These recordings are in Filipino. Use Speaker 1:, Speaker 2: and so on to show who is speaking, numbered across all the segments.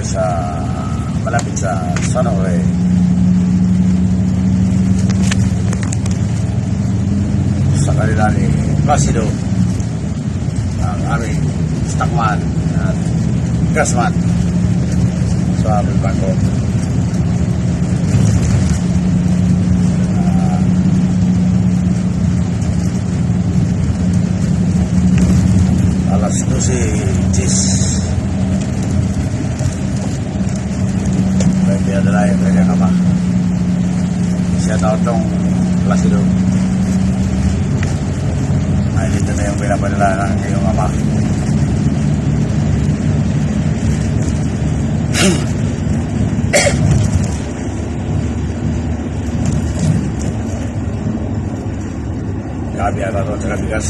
Speaker 1: sa malapit sa San Jose. Sa kanila ni Placido ang aming stockman at gasman sa aming bangko. Alas 12:10 may pinadala yung kanyang ama. Siya daw itong Placido ay dito na yung pinapadala ng iyong ama. Grabe ata ito sa bigas.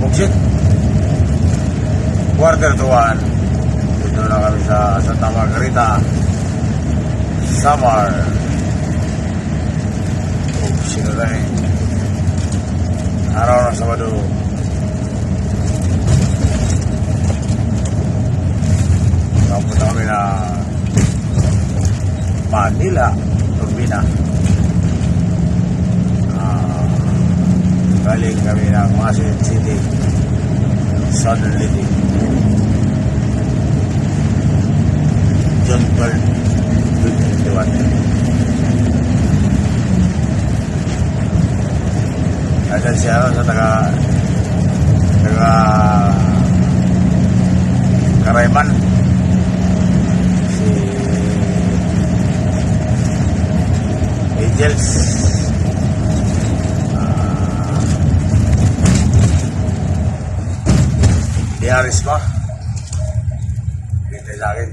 Speaker 1: Buksit. Quarter to 1. Dito na kami sa Santa Margarita, Samar. Buksit na rin. Araw ng Sabado. Napunta kami na Manila, Turbina. Galing kami ng Masin City, Southern Living. John Paul 2021. Ayan siya sa taga Karayman. Si Angels. Diaris pa. Bintay sa akin.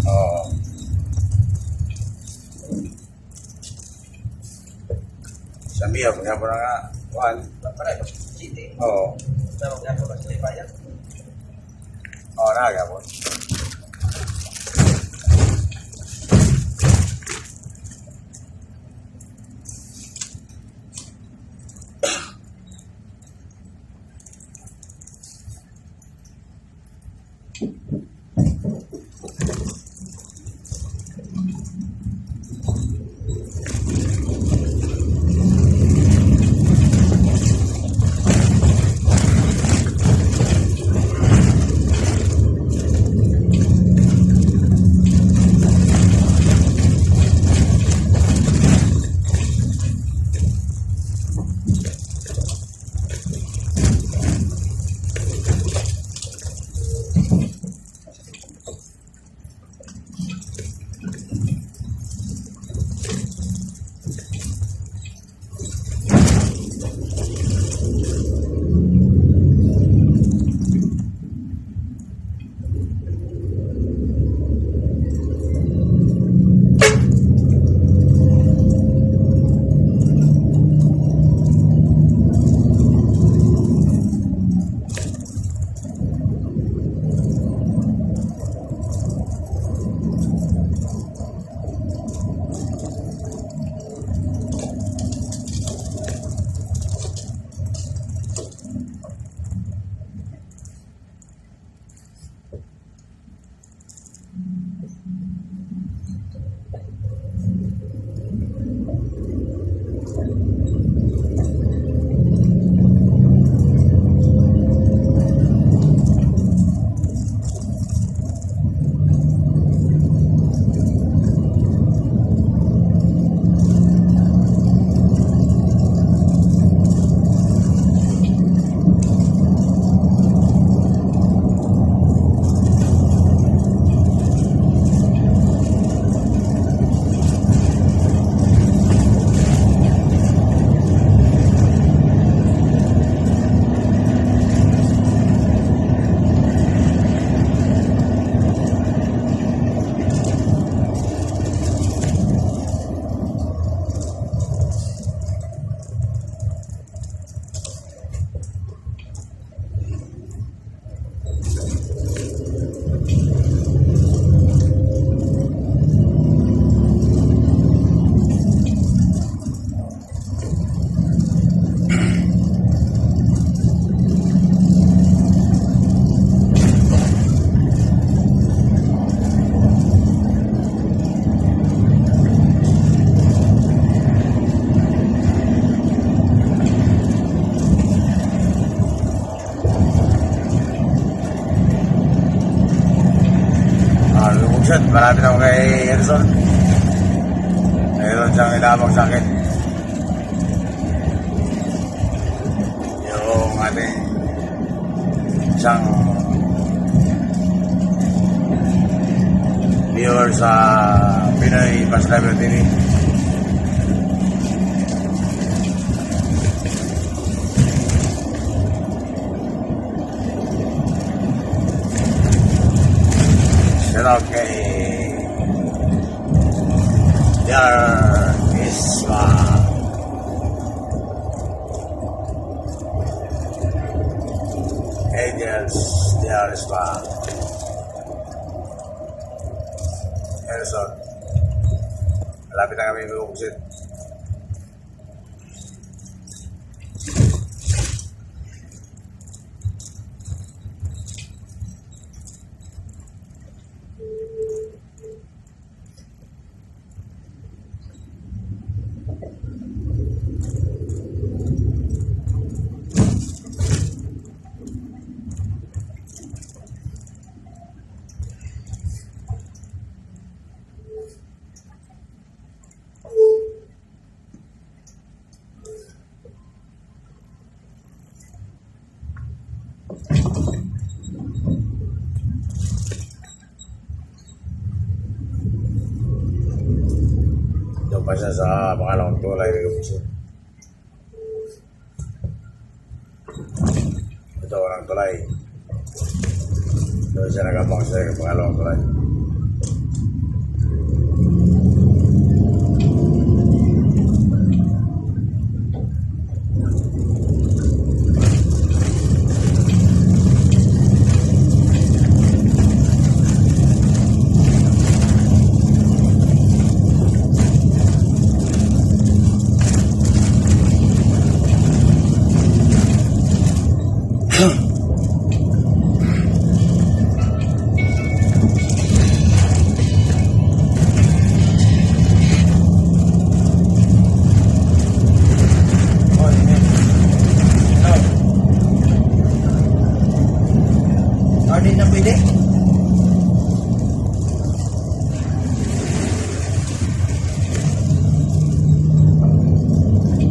Speaker 1: Oo. Sa Mia, kaya po na nga. Juan. Oo. Oo, nakagapon. Buksit, marami na ako kay Edson. Mayroon siyang ilabang sa akin. Yung ating isang viewer sa Pinoy Bus Driver TV. Michaels Diares pa. Harrison. Malapit na kami bubuksit. Doon pa siya sa pangalawang tulay ng buksit. Ito ang tulay. Doon siya nagabang sa pangalawang tulay.
Speaker 2: Hindi na pwede.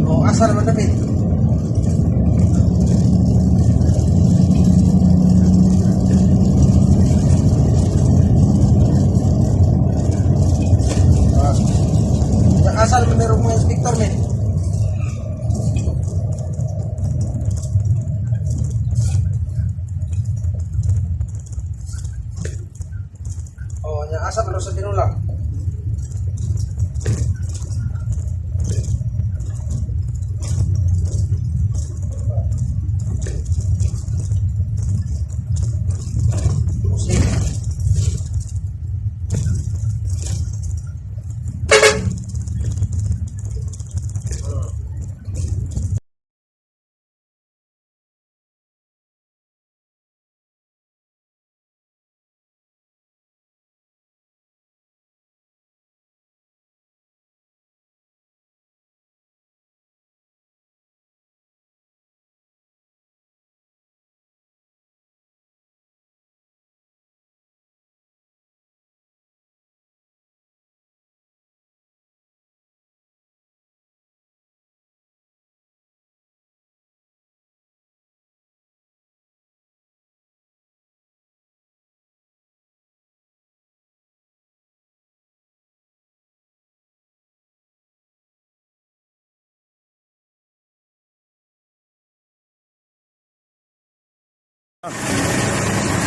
Speaker 2: O, asa naman David? Asa naman meron mga inspector, men? Oh, nya asa pero sa tinulang. Musik.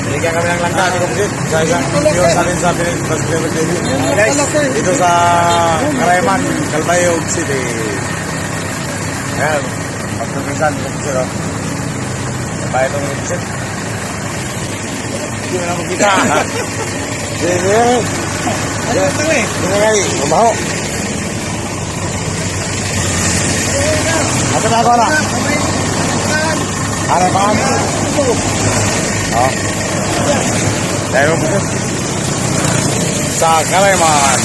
Speaker 1: Binigyan kami ng langka ni Kumsit sa isang video sa atin sa Pilipinas TV. Guys, dito sa Karayman, Calbayog City. Ayan, pagpapinsan ni Kumsit. Sabay itong Kumsit. Hindi mo na makita. Sige. Sige kayo, mabaho. Ate na ako na. Ano pa kami? Oh. Tayo po sa Karayman.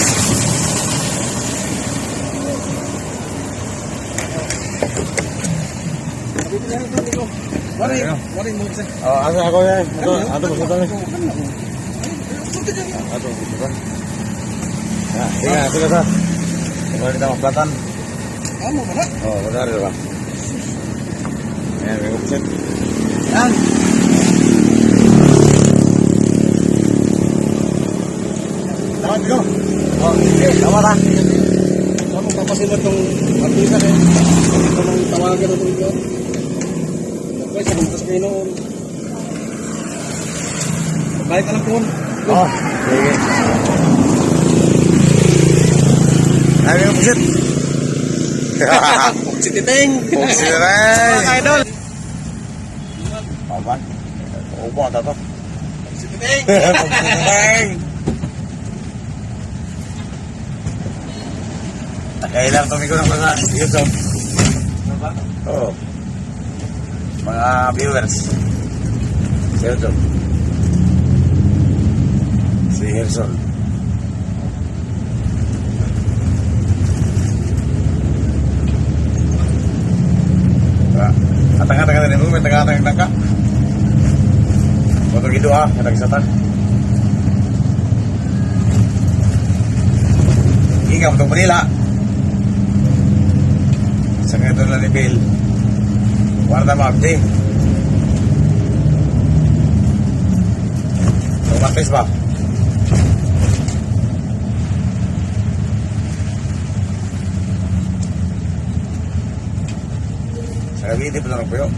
Speaker 2: Wari mo sa.
Speaker 1: Oh, ako yan. Ato mo sa Ato mo sa. Sige sa. Kung kita maplatan.
Speaker 2: Amo ba na?
Speaker 1: Oh, benar ya, Pak. Ayan, may upset.
Speaker 2: Yan.
Speaker 1: Dapat ko. Oh, sige, dapat ah.
Speaker 2: Ako papasilad tong artista kayo. Ito nang tawagan na itong yun. Okay, sa buntas kayo noon. Balik ka lang po.
Speaker 1: Oh, sige. Ayan, may upset.
Speaker 2: Si Titeng.
Speaker 1: Upset na rin.
Speaker 2: Mga idol.
Speaker 1: Papan. Upo ang tato.
Speaker 2: Si Piting!
Speaker 1: Pagsiting! Kailan tumigo ng mga YouTube.
Speaker 2: Ano ba?
Speaker 1: Oo. Mga viewers. Sa YouTube. Si Herson. Atang-atang na mo, may atang-atang ka. Motor gitu kadang setan. Hingga untuk Manila. Sangat ito na ni Bill. Warna mabdi. Tumatis ba? Sa video pa lang po yun.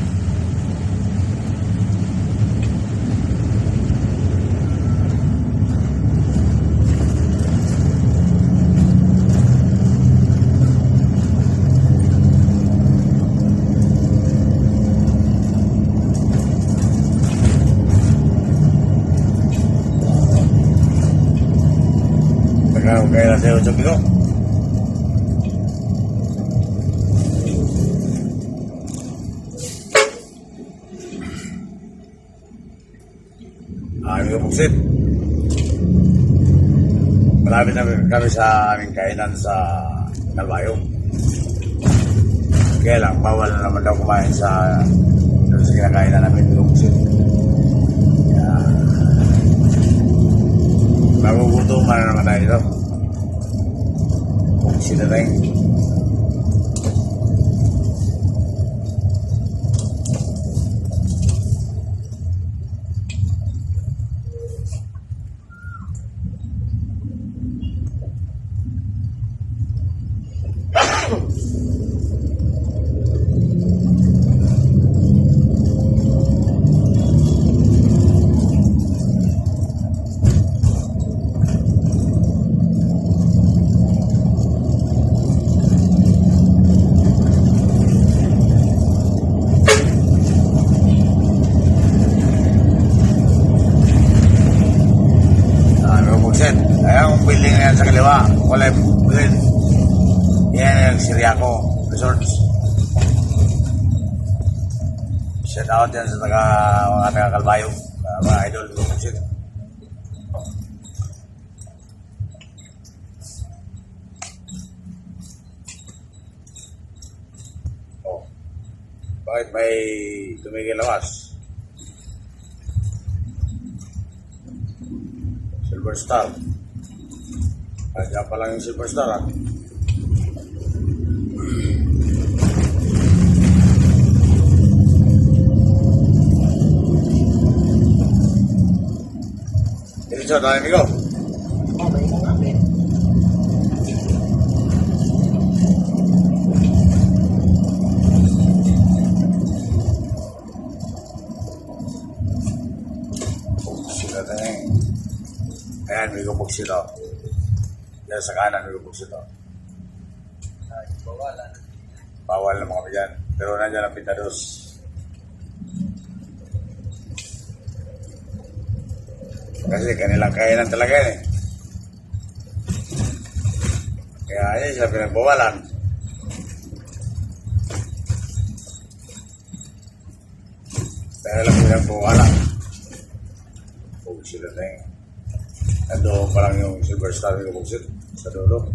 Speaker 1: Kaya na sa'yo, Chok, ito. Aming kapuksit. Malapit na kami sa aming kainan sa Calbayog. Kaya lang, bawal na naman daw kumain sa kinakainan namin ng kapuksit. Kaya, nagugutom na naman tayo dito. Sila na yun. Ayang building na yan sa kaliwa, kulay green. Yan yung Siriaco Resorts. Shout out yan sa mga taga Calbayog, mga idol ko kasi. Oh, bakit may tumigil lawas? Silver Star. Kaya pa lang yung Silver Star, ha? Diretso, tayo amigo.
Speaker 2: Okay, mga kapit.
Speaker 1: Sila na yun. Ayan, may gubog sila. Yan sa kanan, may gubog sila.
Speaker 2: Ay, bawalan.
Speaker 1: Bawal naman kami dyan. Pero nandiyan ang pintados. Kasi kanilang kainan talaga yan eh. Kaya yan sila pinagbawalan. Dahil lang pinagbawalan. Huwag sila na yun. Nandoon pa lang yung Silver Star ng Buksit sa dulo.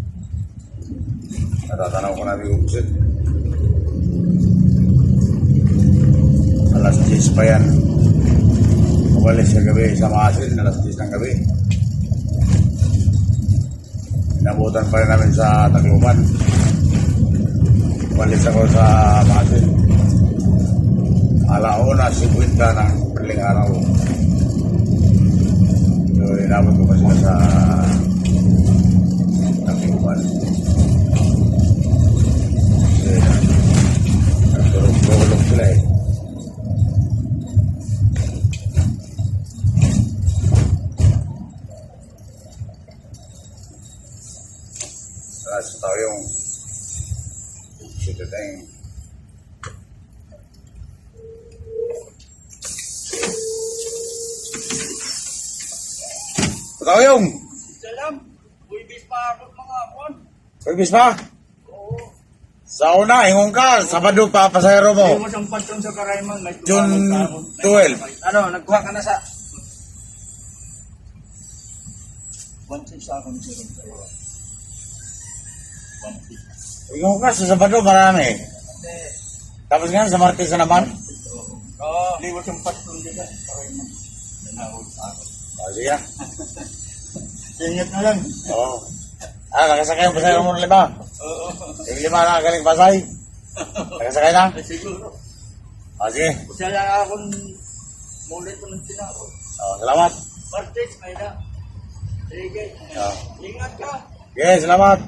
Speaker 1: Natatanaw ko na yung Buksit. Alas 10 pa yan. Umalis sa gabi sa Maasin, alas 10 ng gabi. Inabutan pa rin namin sa Tacloban. Umalis ako sa Maasin. Alauna, 50 ng piling araw. So, inabot ko pa sila sa Tacloban. Kasi, nagtulog sila eh. Sa tao yung sititeng. Ikaw yung.
Speaker 2: Salam. Buibis pa ako mga kon.
Speaker 1: Pagkis pa?
Speaker 2: Oo.
Speaker 1: Sa una, ingon ka. Sabado pa, pasahero
Speaker 2: Hindi
Speaker 1: mo.
Speaker 2: mo siyang patron sa Karayman. May
Speaker 1: June
Speaker 2: tumawag
Speaker 1: 12.
Speaker 2: ka. Ano, nagkuha ka na sa... 1.6 sa akin sir. 1.6.
Speaker 1: Ingon ka, sa Sabado marami. Tapos nga, sa Martes na naman.
Speaker 2: Oo. Hindi mo siyang patron dito. Karayman. Tinawag sa akin.
Speaker 1: Sige.
Speaker 2: Ingat na lang.
Speaker 1: Oo. Nakasakay ang pasahero mo ng 5.
Speaker 2: Oo.
Speaker 1: Yung 5 na galing Pasay. Nakasakay na?
Speaker 2: Siguro.
Speaker 1: Sige.
Speaker 2: Kasi lang akong mulit ko ng tinawag.
Speaker 1: Salamat.
Speaker 2: Martes, may na. Sige. Ingat ka.
Speaker 1: Okay, salamat.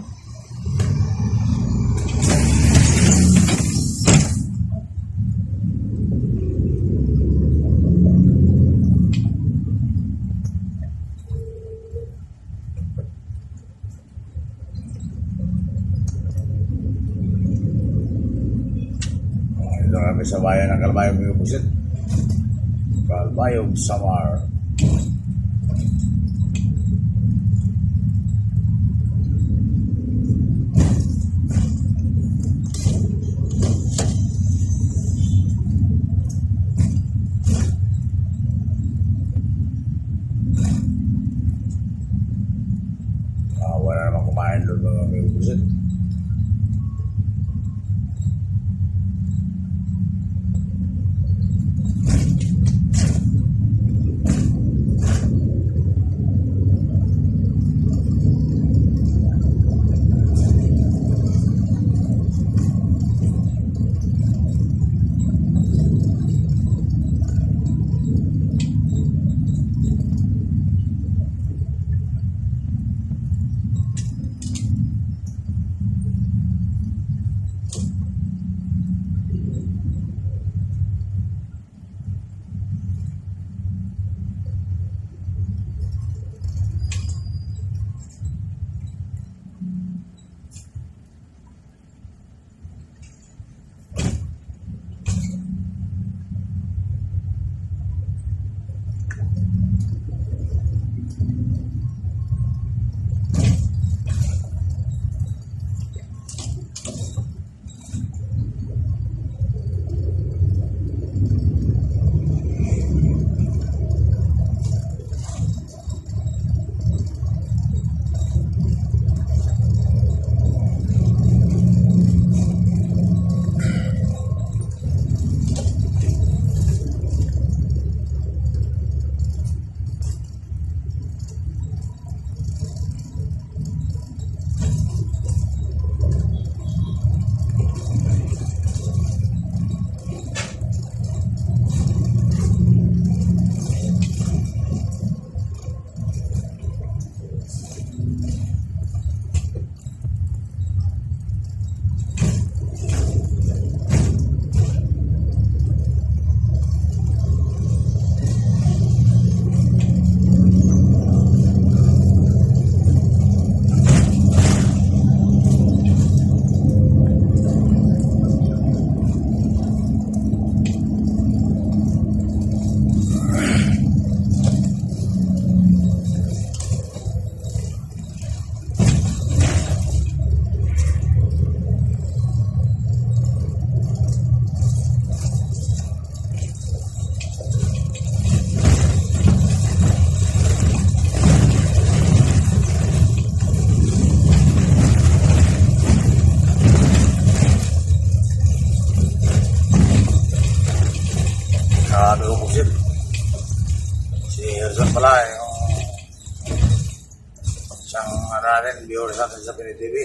Speaker 1: Ito kami sa bayan ng Calbayog ng Pusit. Calbayog, Samar. Wala naman kumain doon ng mga Pusit. Pusit. Si Herzon pala, yung isang rin, viewer sa atin sa PNTV.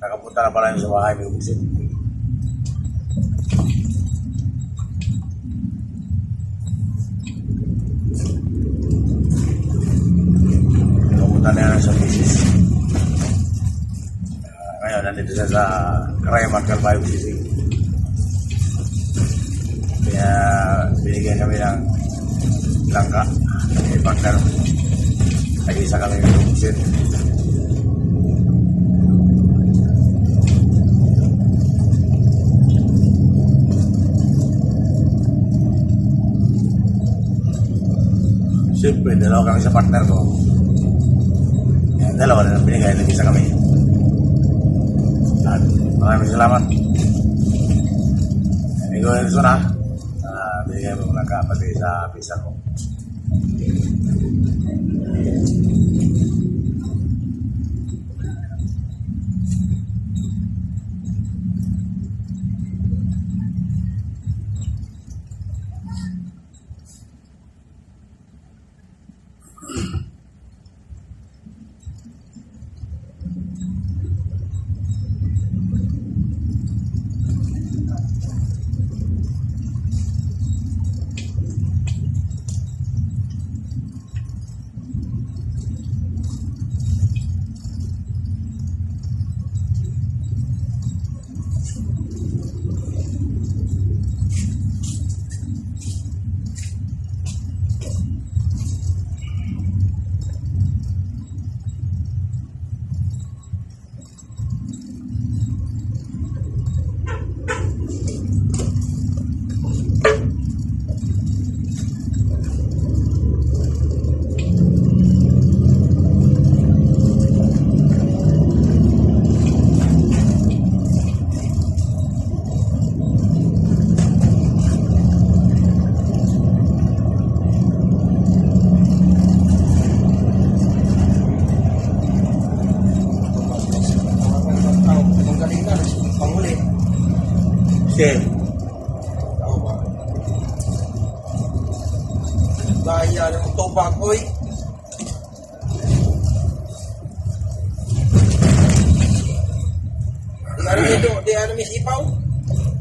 Speaker 1: Nakapunta na pala yung sa bahay ng Pusit. Nakapunta na yan sa business. Ngayon, nandito siya sa Karayman, Calbayog City. Kaya binigyan kami ng langka. Ipagkar. Nag-isa kami ng Pusit. Siyempre, dalawa kami sa partner ko. Yan, dalawa na lang binigay, nag-isa kami. At maraming salamat. Ikaw yung gusto na. Binigay mo lang ka pati sa pisa ko. Sige.
Speaker 2: Tao ba? Gaya ng tobacco eh. Di ano may sipaw?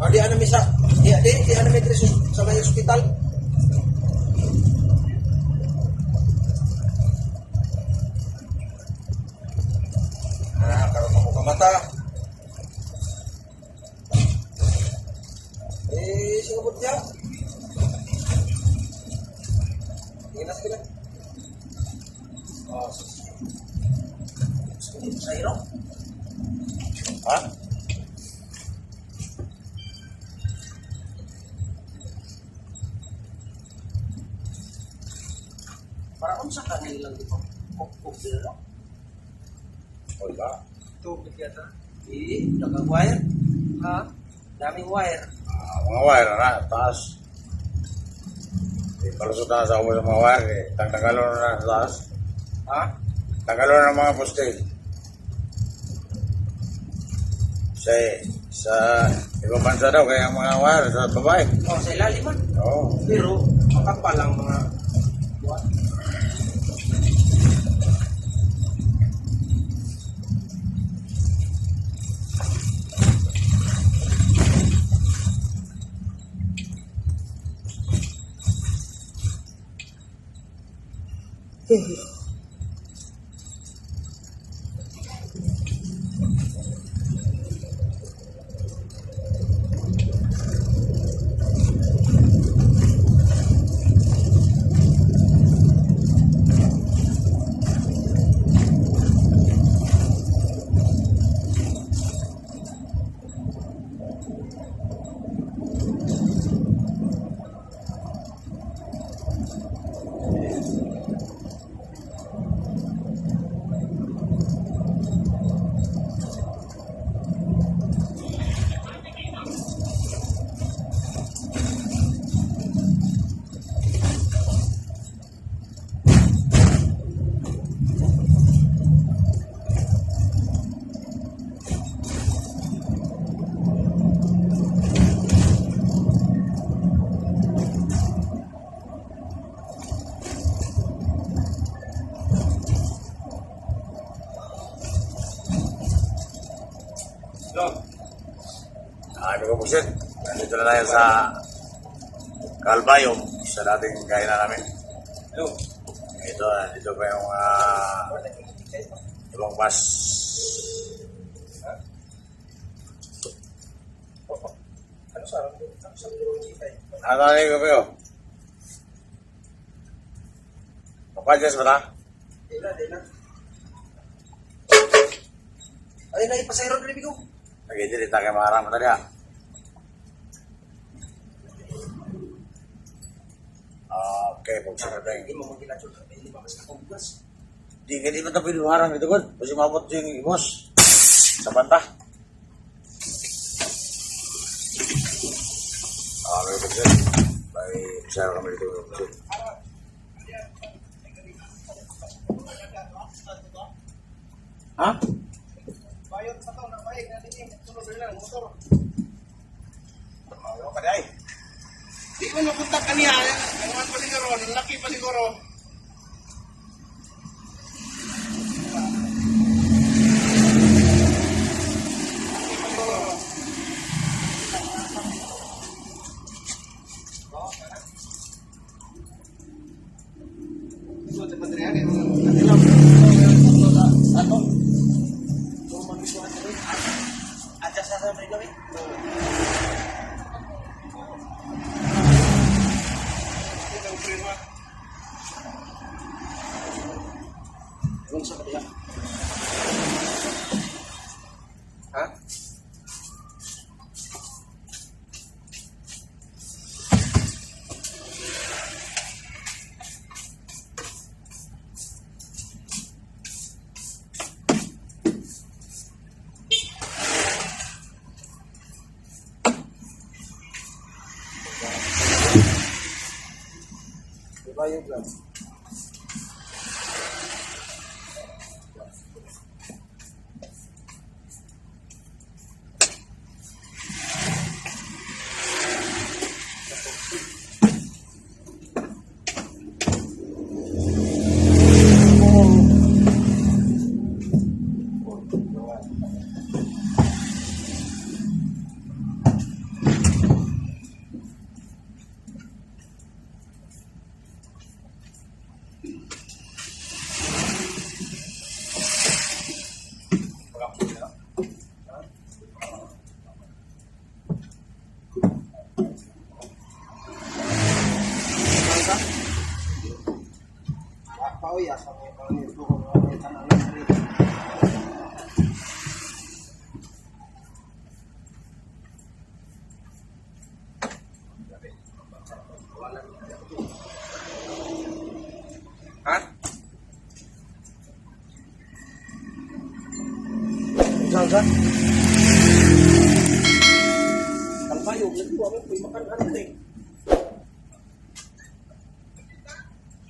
Speaker 2: Di ano may sa... Di ano may sa may hospital? Karoon ako kamata. Singapot niya. Tingnan sila. Sa iro?
Speaker 1: Ha?
Speaker 2: Para kung sa kanil lang dito. Kukuk dito.
Speaker 1: Wala.
Speaker 2: Tubig yata. Naka-wire. Ha? Daming wire.
Speaker 1: Mga wire na, taas. Palusot na sa umo ng mga wire eh. Tanggalon na sa taas.
Speaker 2: Ha?
Speaker 1: Tanggalon na ng mga poste. Sa ibang bansa daw, kaya ang mga wire sa babae.
Speaker 2: Sa ilalim man.
Speaker 1: Oo.
Speaker 2: Pero, makapal ang mga buwan.
Speaker 1: Ano ko po siya? Nandito na tayo sa Calbayog, sa dating kainan namin. Ito, nandito pa yung ibang bus.
Speaker 2: Ano sa akin?
Speaker 1: Ano ko po yun? Papadyas ba na?
Speaker 2: Dila. Ay, naipasayro na libig ko.
Speaker 1: Nag-edit tayo marang matali ha. Okay, pagsunod na
Speaker 2: Hindi mo magilatsyon ka, hindi ba mas kakugas?
Speaker 1: Di ba ito pinuharang ito, God? Kasi mabot yung imos. Sa banta. May pagsun. May pisara kami dito. Pagsun. Ha?
Speaker 2: Bayot sa to, nabayag natin yung sunod lang, motor.
Speaker 1: Ano ka day?
Speaker 2: Di ko napunta kaniya, ang pa siguro, ang laki pa siguro. Sa kabila. Ha? Diba yung plan? Pauya sa mga panito ko mga tanang na rin. Ha? Saan?